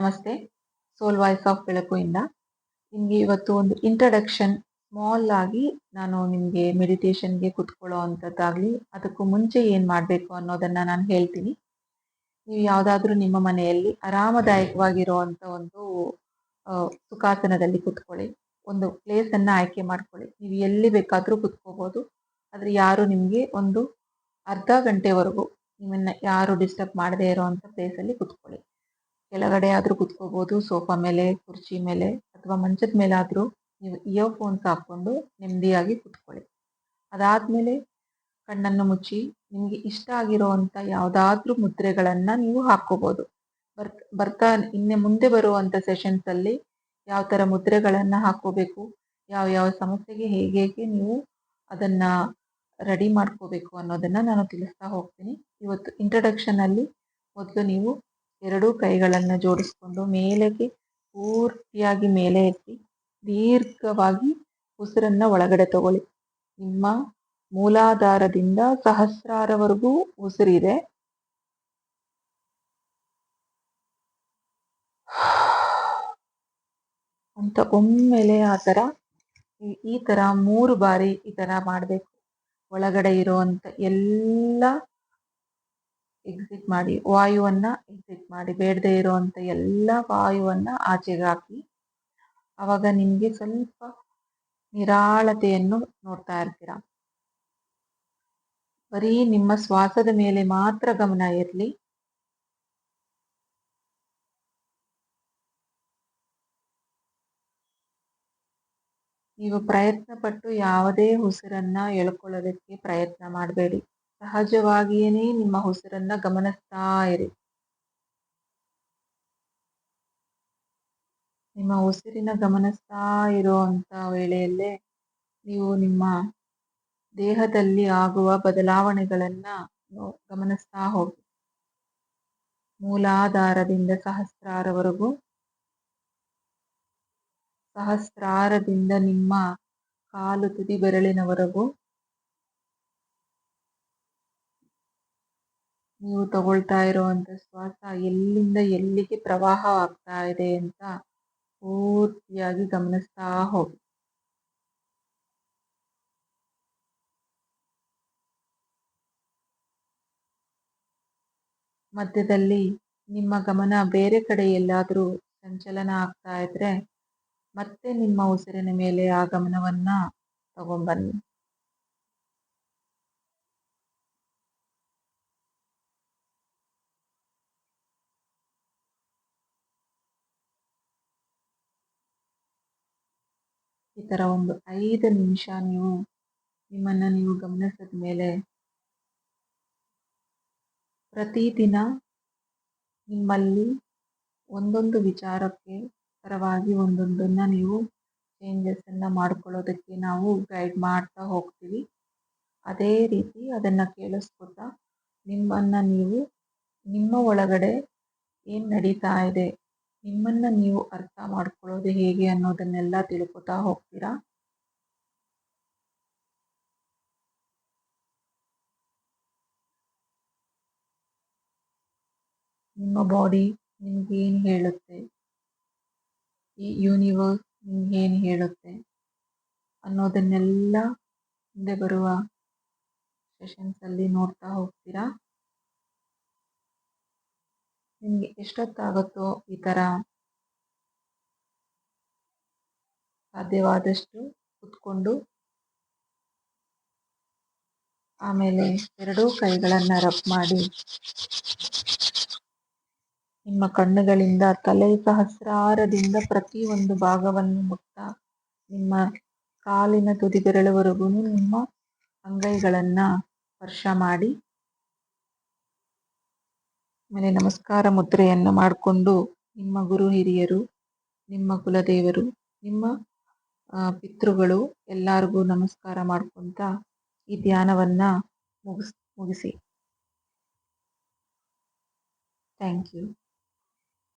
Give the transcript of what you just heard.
ನಮಸ್ತೆ. ಸೋಲ್ voice of ಬೆಳಕು ಇಂದ ನಿಮಗೆ ಇವತ್ತು ಒಂದು ಇಂಟ್ರಡಕ್ಷನ್ ಸ್ಮಾಲ್ ಆಗಿ ನಾನು ನಿಮಗೆ ಮೆಡಿಟೇಷನ್ಗೆ ಕುತ್ಕೊಳ್ಳೋ ಅಂಥದ್ದಾಗಲಿ ಅದಕ್ಕೂ ಮುಂಚೆ ಏನು ಮಾಡಬೇಕು ಅನ್ನೋದನ್ನು ನಾನು ಹೇಳ್ತೀನಿ. ನೀವು ಯಾವುದಾದ್ರೂ ನಿಮ್ಮ ಮನೆಯಲ್ಲಿ ಆರಾಮದಾಯಕವಾಗಿರುವಂಥ ಒಂದು ಸುಖಾಸನದಲ್ಲಿ ಕುತ್ಕೊಳ್ಳಿ. ಒಂದು ಪ್ಲೇಸನ್ನು ಆಯ್ಕೆ ಮಾಡ್ಕೊಳ್ಳಿ. ನೀವು ಎಲ್ಲಿ ಬೇಕಾದರೂ ಕುತ್ಕೋಬೋದು. ಆದರೆ ಯಾರು ನಿಮಗೆ ಒಂದು ಅರ್ಧ ಗಂಟೆವರೆಗೂ ನಿಮ್ಮನ್ನು ಯಾರು ಡಿಸ್ಟರ್ಬ್ ಮಾಡದೇ ಇರೋವಂಥ ಪ್ಲೇಸಲ್ಲಿ ಕುತ್ಕೊಳ್ಳಿ. ಕೆಳಗಡೆ ಆದರೂ ಕುತ್ಕೋಬೋದು, ಸೋಫಾ ಮೇಲೆ, ಕುರ್ಚಿ ಮೇಲೆ ಅಥವಾ ಮಂಚದ ಮೇಲಾದರೂ ನೀವು ಇಯರ್ಫೋನ್ಸ್ ಹಾಕ್ಕೊಂಡು ನೆಮ್ಮದಿಯಾಗಿ ಕುತ್ಕೊಳ್ಳಿ. ಅದಾದಮೇಲೆ ಕಣ್ಣನ್ನು ಮುಚ್ಚಿ ನಿಮಗೆ ಇಷ್ಟ ಆಗಿರೋವಂಥ ಯಾವುದಾದ್ರೂ ಮುದ್ರೆಗಳನ್ನು ನೀವು ಹಾಕ್ಕೋಬೋದು. ಬರ್ತಾ ಇನ್ನು ಮುಂದೆ ಬರುವಂಥ ಸೆಷನ್ಸಲ್ಲಿ ಯಾವ ಥರ ಮುದ್ರೆಗಳನ್ನು ಹಾಕ್ಕೋಬೇಕು, ಯಾವ ಸಮಸ್ಯೆಗೆ ಹೇಗೆ ನೀವು ಅದನ್ನು ರೆಡಿ ಮಾಡ್ಕೋಬೇಕು ಅನ್ನೋದನ್ನು ನಾನು ತಿಳಿಸ್ತಾ ಹೋಗ್ತೀನಿ. ಇವತ್ತು ಇಂಟ್ರಡಕ್ಷನಲ್ಲಿ ಮೊದಲು ನೀವು ಎರಡೂ ಕೈಗಳನ್ನು ಜೋಡಿಸ್ಕೊಂಡು ಮೇಲಕ್ಕೆ ಪೂರ್ತಿಯಾಗಿ ಮೇಲೆ ಎತ್ತಿ ದೀರ್ಘವಾಗಿ ಉಸಿರನ್ನು ಒಳಗಡೆ ತಗೊಳ್ಳಿ. ನಿಮ್ಮ ಮೂಲಾಧಾರದಿಂದ ಸಹಸ್ರಾರವರೆಗೂ ಉಸಿರಿದೆ. ಅಂತ ಒಮ್ಮೆಲೆ ಈ ಥರ 3 ಬಾರಿ ಈ ಥರ ಮಾಡಬೇಕು. ಒಳಗಡೆ ಇರುವಂಥ ಎಲ್ಲ ಎಕ್ಸಿಟ್ ಮಾಡಿ, ವಾಯುವನ್ನು ಎಕ್ಸಿಟ್ ಮಾಡಿ, ಬೇಡದೇ ಇರುವಂಥ ಎಲ್ಲ ವಾಯುವನ್ನು ಆಚೆಗೆ ಹಾಕಿ. ಆವಾಗ ನಿಮಗೆ ಸ್ವಲ್ಪ ನಿರಾಳತೆಯನ್ನು ನೋಡ್ತಾ ಇರ್ತೀರ. ಬರೀ ನಿಮ್ಮ ಶ್ವಾಸದ ಮೇಲೆ ಮಾತ್ರ ಗಮನ ಇರಲಿ. ನೀವು ಪ್ರಯತ್ನ ಪಟ್ಟು ಯಾವುದೇ ಉಸಿರನ್ನ ಎಳ್ಕೊಳ್ಳೋದಕ್ಕೆ ಪ್ರಯತ್ನ ಮಾಡಬೇಡಿ. ಸಹಜವಾಗಿಯೇ ನಿಮ್ಮ ಉಸಿರನ್ನ ಗಮನಿಸ್ತಾ ಇರಿ. ನಿಮ್ಮ ಉಸಿರಿನ ಗಮನಿಸ್ತಾ ಇರುವಂತ ವೇಳೆಯಲ್ಲೇ ನೀವು ನಿಮ್ಮ ದೇಹದಲ್ಲಿ ಆಗುವ ಬದಲಾವಣೆಗಳನ್ನ ಗಮನಿಸ್ತಾ ಹೋಗಿ. ಮೂಲಾಧಾರದಿಂದ ಸಹಸ್ರಾರದಿಂದ ನಿಮ್ಮ ಕಾಲು ತುದಿ ಬೆರಳಿನವರೆಗೂ ನೀವು ತಗೊಳ್ತಾ ಇರುವಂತ ಶ್ವಾಸ ಎಲ್ಲಿಂದ ಎಲ್ಲಿಗೆ ಪ್ರವಾಹ ಆಗ್ತಾ ಇದೆ ಅಂತ ಪೂರ್ತಿಯಾಗಿ ಗಮನಿಸ್ತಾ ಹೋಗಿ. ಮಧ್ಯದಲ್ಲಿ ನಿಮ್ಮ ಗಮನ ಬೇರೆ ಕಡೆ ಎಲ್ಲಾದರೂ ಸಂಚಲನ ಆಗ್ತಾ ಇದ್ರೆ ಮತ್ತೆ ನಿಮ್ಮ ಉಸಿರಿನ ಮೇಲೆ ಆ ಗಮನವನ್ನ ತಗೊಂಡ್ಬನ್ನಿ. ಈ ತರ ಒಂದು 5 ನಿಮಿಷ ನಿಮ್ಮನ್ನ ನೀವು ಗಮನಿಸಿದ ಮೇಲೆ ಪ್ರತಿದಿನ ನಿಮ್ಮಲ್ಲಿ ಒಂದೊಂದು ವಿಚಾರಕ್ಕೆ ಪರವಾಗಿ ಒಂದೊಂದನ್ನ ನೀವು ಚೇಂಜಸ್ ಅನ್ನ ಮಾಡ್ಕೊಳ್ಳೋದಕ್ಕೆ ನಾವು ಗೈಡ್ ಮಾಡ್ತಾ ಹೋಗ್ತೀವಿ. ಅದೇ ರೀತಿ ಅದನ್ನ ಕೇಳಿಸ್ಕೊತಾ ನಿಮ್ಮನ್ನ ನೀವು ನಿಮ್ಮ ಒಳಗಡೆ ಏನ್ ನಡೀತಾ ಇದೆ, ನಿಮ್ಮನ್ನ ನೀವು ಅರ್ಥ ಮಾಡ್ಕೊಳ್ಳೋದು ಹೇಗೆ ಅನ್ನೋದನ್ನೆಲ್ಲ ತಿಳ್ಕೊತಾ ಹೋಗ್ತೀರಾ. ನಿಮ್ಮ ಬಾಡಿ ನಿಮ್ಗೇನು ಹೇಳುತ್ತೆ, ಈ ಯೂನಿವರ್ಸ್ ನಿಮ್ಗೇನು ಹೇಳುತ್ತೆ ಅನ್ನೋದನ್ನೆಲ್ಲ ಮುಂದೆ ಬರುವ ಸೆಷನ್ಸ್ ಅಲ್ಲಿ ನೋಡ್ತಾ ಹೋಗ್ತೀರಾ. ನಿಮ್ಗೆ ಎಷ್ಟೊತ್ತಾಗುತ್ತೋ ಈ ತರ ಸಾಧ್ಯವಾದಷ್ಟು ಕುತ್ಕೊಂಡು ಆಮೇಲೆ ಎರಡೂ ಕೈಗಳನ್ನ ರಬ್ ಮಾಡಿ ನಿಮ್ಮ ಕಣ್ಣುಗಳಿಂದ ತಲೆ ಸಹಸ್ರಾರದಿಂದ ಪ್ರತಿ ಒಂದು ಭಾಗವನ್ನು ಮುಟ್ತಾ ನಿಮ್ಮ ಕಾಲಿನ ತುದಿ ಬೆರಳುವರೆಗೂ ನಿಮ್ಮ ಅಂಗೈಗಳನ್ನ ಸ್ಪರ್ಶ ಮಾಡಿ ಆಮೇಲೆ ನಮಸ್ಕಾರ ಮುದ್ರೆಯನ್ನು ಮಾಡಿಕೊಂಡು ನಿಮ್ಮ ಗುರು ಹಿರಿಯರು, ನಿಮ್ಮ ಕುಲದೇವರು, ನಿಮ್ಮ ಪಿತೃಗಳು ಎಲ್ಲರಿಗೂ ನಮಸ್ಕಾರ ಮಾಡ್ಕೊಂತ ಈ ಧ್ಯಾನವನ್ನ ಮುಗಿಸಿ. Thank you.